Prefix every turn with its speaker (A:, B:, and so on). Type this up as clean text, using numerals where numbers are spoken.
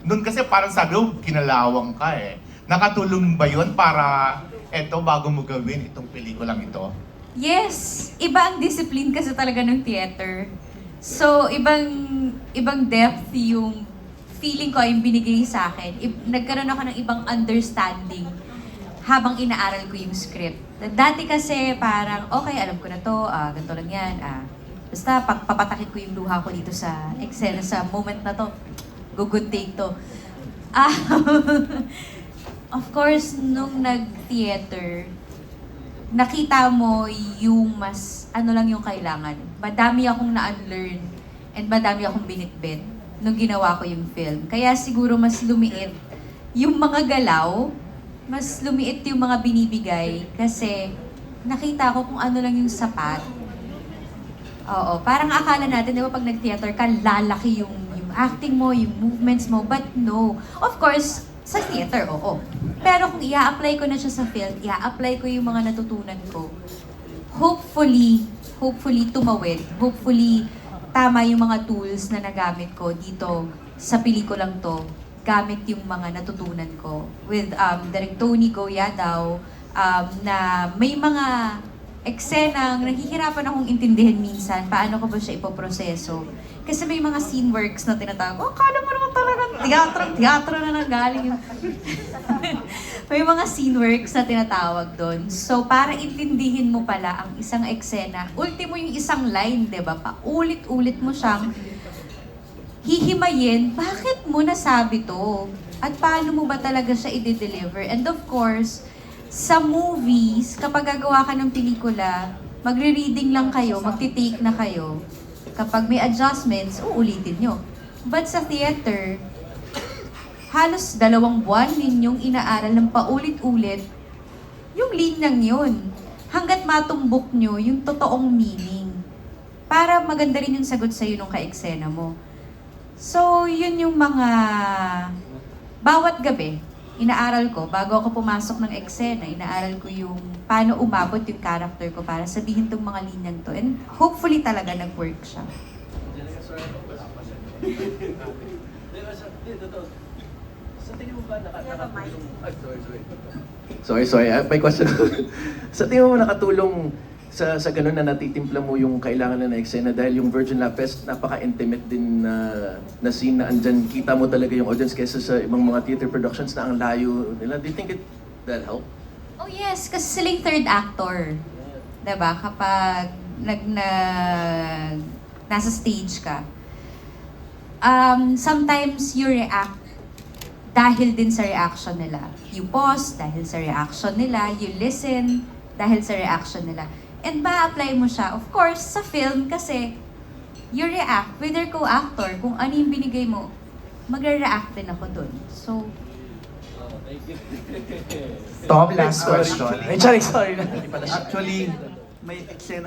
A: Noon kasi parang sabi ko, kinalawang ka eh. Nakatulong ba yun para eto bago mo gawin itong pelikulang ito?
B: Yes! Iba ang discipline kasi talaga ng theater. So, ibang depth yung feeling ko yung binigay sa akin. Nagkaroon ako ng ibang understanding habang inaaral ko yung script. Dati kasi parang, okay, alam ko na to, ganito lang yan. Basta papatakin ko yung luha ko dito sa eksena, sa moment na to. Good take to. Of course, nung nag-theater, nakita mo yung mas ano lang yung kailangan. Madami akong na-unlearn and madami akong binitbit nung ginawa ko yung film. Kaya siguro mas lumiit yung mga galaw, mas lumiit yung mga binibigay kasi nakita ko kung ano lang yung sapat. Oo, parang akala natin, di ba, pag nag-theater ka, lalaki yung acting mo, yung movements mo, but no. Of course, sa theater, oo. Pero kung i-apply ko na siya sa film, i-apply ko yung mga natutunan ko, hopefully tumawid. Hopefully, tama yung mga tools na nagamit ko dito sa pelikulang to. Gamit yung mga natutunan ko. With Direk Tony Goya daw, na may mga eksenang nahihirapan akong intindihin minsan paano ko ba siya ipoproseso. Kasi may mga scene works na tinatawag, akala mo naman talagang teatro na nanggaling yung... May mga scene works na tinatawag doon. So, para intindihin mo pala ang isang eksena, ultimo yung isang line, di ba? Paulit-ulit mo siyang hihimayin, bakit mo nasabi to? At paano mo ba talaga siya i-deliver? And of course, sa movies, kapag gagawa ka ng pelikula, magre-reading lang kayo, magti-take na kayo. Kapag may adjustments, uulitin nyo. But sa theater, halos 2 buwan ninyong inaaral ng paulit-ulit yung linyang yun. Hanggat matumbok nyo yung totoong meaning. Para maganda rin yung sagot sa'yo nung ka-eksena mo. So, yun yung mga... Bawat gabi, inaaral ko, bago ako pumasok ng eksena, inaaral ko yung paano umabot yung character ko para sabihin tong mga linyang to. And hopefully talaga nag-work siya.
C: Sa tingin mo ba nakatulong... Sorry. May question. Sa tingin mo nakatulong sa ganun na natitimpla mo yung kailangan na eksena dahil yung Virgin Lapes, napaka-intimate din na scene na andyan, kita mo talaga yung audience kaysa sa ibang mga theater productions na ang layo nila. Do you think that help?
B: Oh yes, kasi silang third actor. Diba? Kapag nasa stage ka, sometimes you react dahil din sa reaction nila. You pause dahil sa reaction nila. You listen dahil sa reaction nila. And ma-apply mo siya, of course, sa film kasi you react with your co-actor. Kung ano yung binigay mo, magre-react din ako dun. So,
D: Tom, last question.
C: Sorry.
D: Actually, may eksena